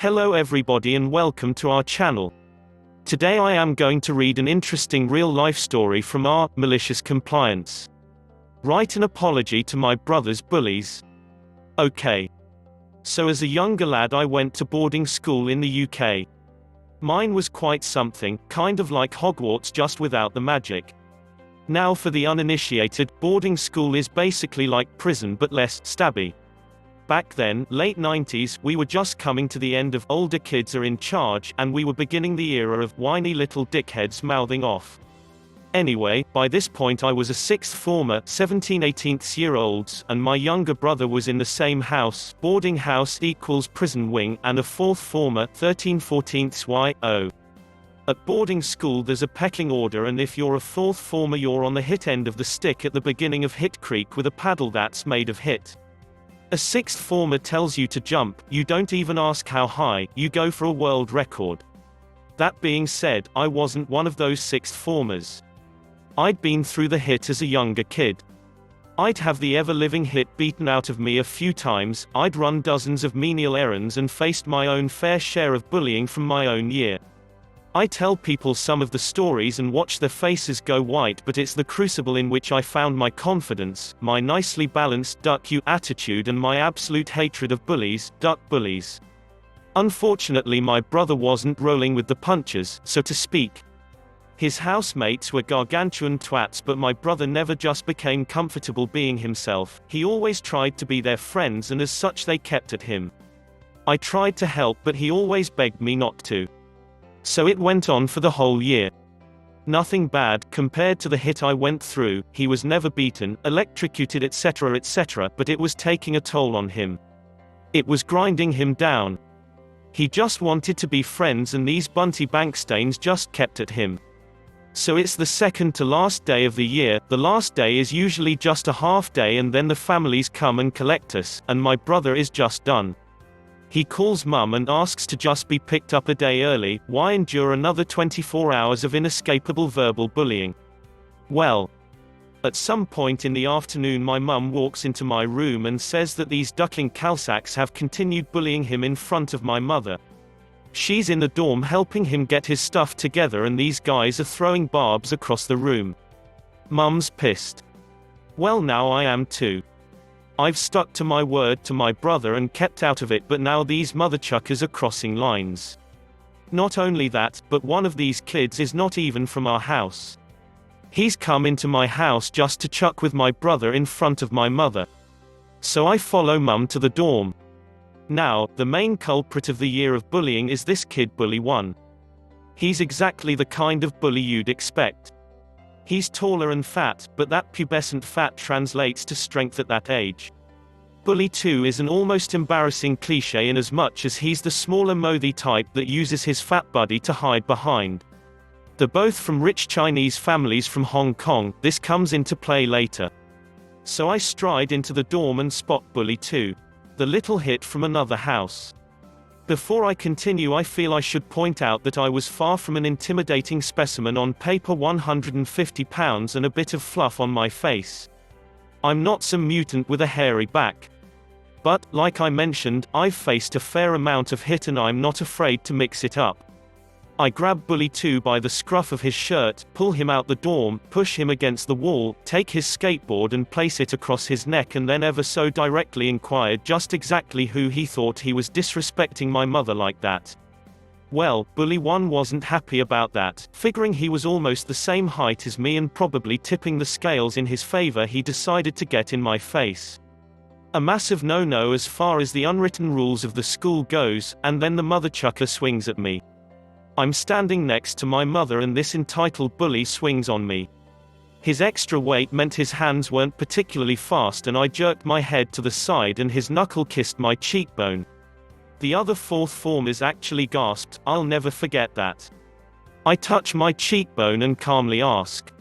Hello everybody and welcome to our channel. Today I am going to read an interesting real-life story from our Malicious Compliance. Write an apology to my brother's bullies. Okay. So as a younger lad I went to boarding school in the UK. Mine was quite something, kind of like Hogwarts just without the magic. Now for the uninitiated, boarding school is basically like prison but less stabby. Back then, late 90s, we were just coming to the end of older kids are in charge, and we were beginning the era of whiny little dickheads mouthing off. Anyway, by this point I was a sixth former, 17-18-year-olds, and my younger brother was in the same house, boarding house equals prison wing, and a fourth former, 13-14-y-o. At boarding school there's a pecking order, and if you're a fourth former you're on the hit end of the stick at the beginning of Hit Creek with a paddle that's made of hit. A sixth former tells you to jump, you don't even ask how high, you go for a world record. That being said, I wasn't one of those sixth formers. I'd been through the hit as a younger kid. I'd have the ever-living hit beaten out of me a few times, I'd run dozens of menial errands and faced my own fair share of bullying from my own year. I tell people some of the stories and watch their faces go white, but it's the crucible in which I found my confidence, my nicely balanced duck you attitude, and my absolute hatred of bullies, duck bullies. Unfortunately my brother wasn't rolling with the punches, so to speak. His housemates were gargantuan twats, but my brother never just became comfortable being himself, he always tried to be their friends, and as such they kept at him. I tried to help but he always begged me not to. So it went on for the whole year. Nothing bad compared to the hit I went through, he was never beaten, electrocuted etc., but it was taking a toll on him. It was grinding him down. He just wanted to be friends, and these bunty bank stains just kept at him. So it's the second to last day of the year, the last day is usually just a half day, and then the families come and collect us, and my brother is just done. He calls mum and asks to just be picked up a day early, why endure another 24 hours of inescapable verbal bullying? Well, at some point in the afternoon my mum walks into my room and says that these duckling calsacks have continued bullying him in front of my mother. She's in the dorm helping him get his stuff together, and these guys are throwing barbs across the room. Mum's pissed. Well, now I am too. I've stuck to my word to my brother and kept out of it, but now these motherchuckers are crossing lines. Not only that, but one of these kids is not even from our house. He's come into my house just to chuck with my brother in front of my mother. So I follow mum to the dorm. Now, the main culprit of the year of bullying is this kid, Bully 1. He's exactly the kind of bully you'd expect. He's taller and fat, but that pubescent fat translates to strength at that age. Bully 2 is an almost embarrassing cliché in as much as he's the smaller mothy type that uses his fat buddy to hide behind. They're both from rich Chinese families from Hong Kong, this comes into play later. So I stride into the dorm and spot Bully 2. The little hit from another house. Before I continue, I feel I should point out that I was far from an intimidating specimen on paper, 150 pounds and a bit of fluff on my face. I'm not some mutant with a hairy back. But, like I mentioned, I've faced a fair amount of hit and I'm not afraid to mix it up. I grab Bully 2 by the scruff of his shirt, pull him out the dorm, push him against the wall, take his skateboard and place it across his neck, and then ever so directly inquired just exactly who he thought he was disrespecting my mother like that. Well, Bully 1 wasn't happy about that, figuring he was almost the same height as me and probably tipping the scales in his favor, he decided to get in my face. A massive no-no as far as the unwritten rules of the school goes, and then the motherchucker swings at me. I'm standing next to my mother and this entitled bully swings on me. His extra weight meant his hands weren't particularly fast, and I jerked my head to the side and his knuckle kissed my cheekbone. The other fourth formers actually gasped, I'll never forget that. I touch my cheekbone and calmly ask,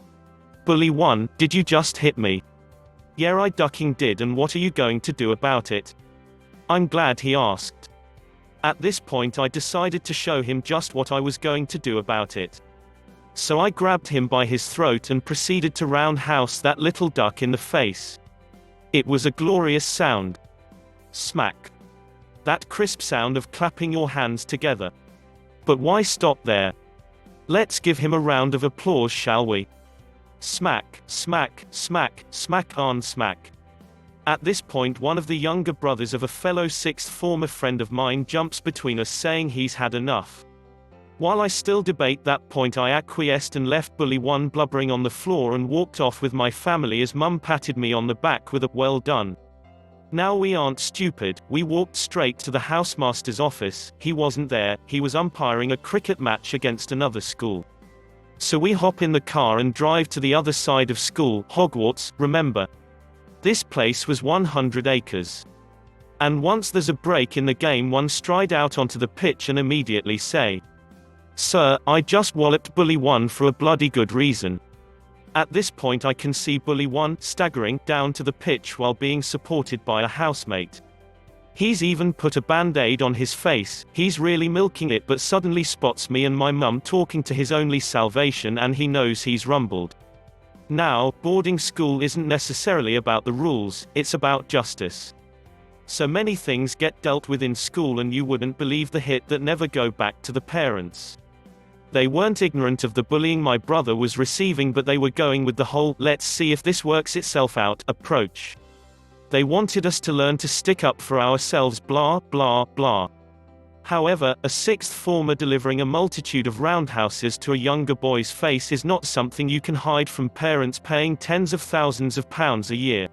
Bully 1, did you just hit me? Yeah, I ducking did, and what are you going to do about it? I'm glad he asked. At this point I decided to show him just what I was going to do about it. So I grabbed him by his throat and proceeded to roundhouse that little duck in the face. It was a glorious sound. Smack. that crisp sound of clapping your hands together. But why stop there? Let's give him a round of applause, shall we? Smack, smack, smack, smack on smack. At this point, one of the younger brothers of a fellow sixth former friend of mine jumps between us, saying he's had enough. While I still debate that point, I acquiesced and left Bully 1 blubbering on the floor and walked off with my family as Mum patted me on the back with a "well done." Now we aren't stupid. We walked straight to the housemaster's office. He wasn't there, he was umpiring a cricket match against another school. So we hop in the car and drive to the other side of school, Hogwarts, remember. This place was 100 acres. And once there's a break in the game, one stride out onto the pitch and immediately say, "Sir, I just walloped Bully 1 for a bloody good reason." At this point I can see Bully 1 staggering down to the pitch while being supported by a housemate. He's even put a band-aid on his face, he's really milking it, but suddenly spots me and my mum talking to his only salvation and he knows he's rumbled. Now, boarding school isn't necessarily about the rules, it's about justice. So many things get dealt with in school and you wouldn't believe the hit that never go back to the parents. They weren't ignorant of the bullying my brother was receiving, but they were going with the whole "let's see if this works itself out" approach. They wanted us to learn to stick up for ourselves, blah, blah, blah. However, a sixth former delivering a multitude of roundhouses to a younger boy's face is not something you can hide from parents paying tens of thousands of pounds a year.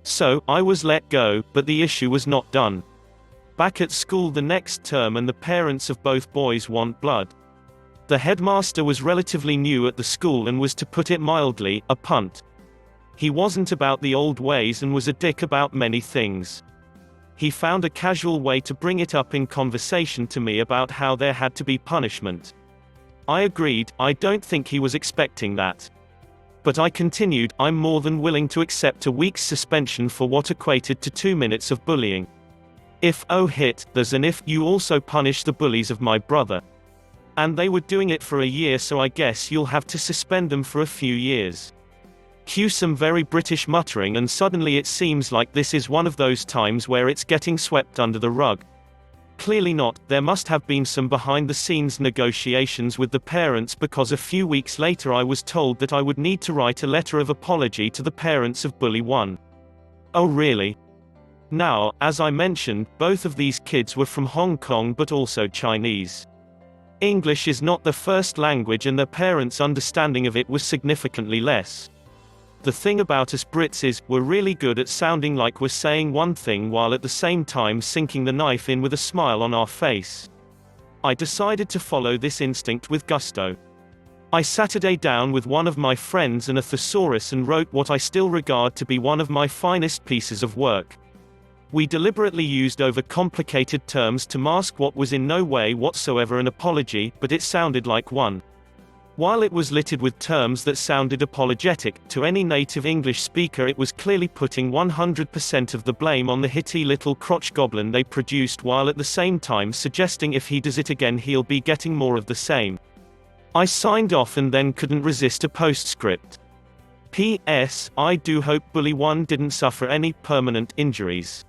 So, I was let go, but the issue was not done. Back at school the next term and the parents of both boys want blood. The headmaster was relatively new at the school and was, to put it mildly, a punt. He wasn't about the old ways and was a dick about many things. He found a casual way to bring it up in conversation to me about how there had to be punishment. I agreed, I don't think he was expecting that. But I continued, I'm more than willing to accept a week's suspension for what equated to 2 minutes of bullying. If, oh hit, there's an if, you also punish the bullies of my brother. And they were doing it for a year, so I guess you'll have to suspend them for a few years. Cue some very British muttering, and suddenly it seems like this is one of those times where it's getting swept under the rug. Clearly not, there must have been some behind-the-scenes negotiations with the parents, because a few weeks later I was told that I would need to write a letter of apology to the parents of Bully 1. Oh really? Now, as I mentioned, both of these kids were from Hong Kong but also Chinese. English is not their first language and their parents' understanding of it was significantly less. The thing about us Brits is, we're really good at sounding like we're saying one thing while at the same time sinking the knife in with a smile on our face. I decided to follow this instinct with gusto. I sat a day down with one of my friends and a thesaurus and wrote what I still regard to be one of my finest pieces of work. We deliberately used overcomplicated terms to mask what was in no way whatsoever an apology, but it sounded like one. While it was littered with terms that sounded apologetic, to any native English speaker it was clearly putting 100% of the blame on the hitty little crotch goblin they produced, while at the same time suggesting if he does it again he'll be getting more of the same. I signed off and then couldn't resist a postscript. P.S. I do hope Bully 1 didn't suffer any permanent injuries.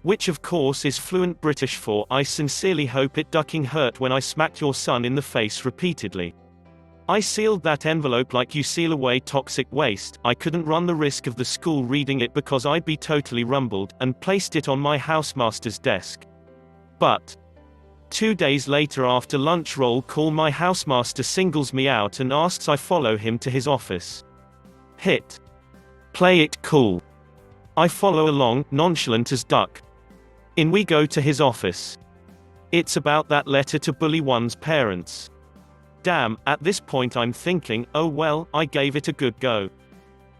Which of course is fluent British for, I sincerely hope it ducking hurt when I smacked your son in the face repeatedly. I sealed that envelope like you seal away toxic waste. I couldn't run the risk of the school reading it because I'd be totally rumbled, and placed it on my housemaster's desk. But 2 days later, after lunch roll call, my housemaster singles me out and asks I follow him to his office. Hit. Play it cool. I follow along, nonchalant as duck. In we go to his office. It's about that letter to Bully 1's parents. Damn, at this point I'm thinking, oh well, I gave it a good go.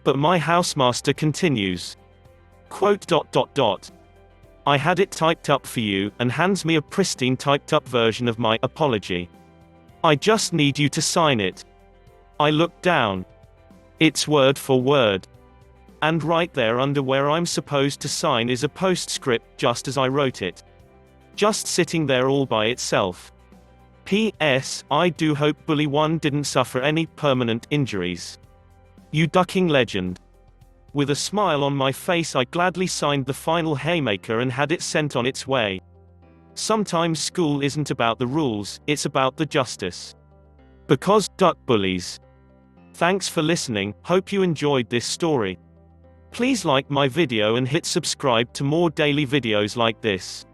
But my housemaster continues. Quote. I had it typed up for you, and hands me a pristine typed up version of my apology. I just need you to sign it. I look down. It's word for word. And right there under where I'm supposed to sign is a postscript, just as I wrote it. Just sitting there all by itself. P.S. I do hope Bully 1 didn't suffer any permanent injuries. You ducking legend. With a smile on my face I gladly signed the final haymaker and had it sent on its way. Sometimes school isn't about the rules, it's about the justice. Because, duck bullies. Thanks for listening, hope you enjoyed this story. Please like my video and hit subscribe to more daily videos like this.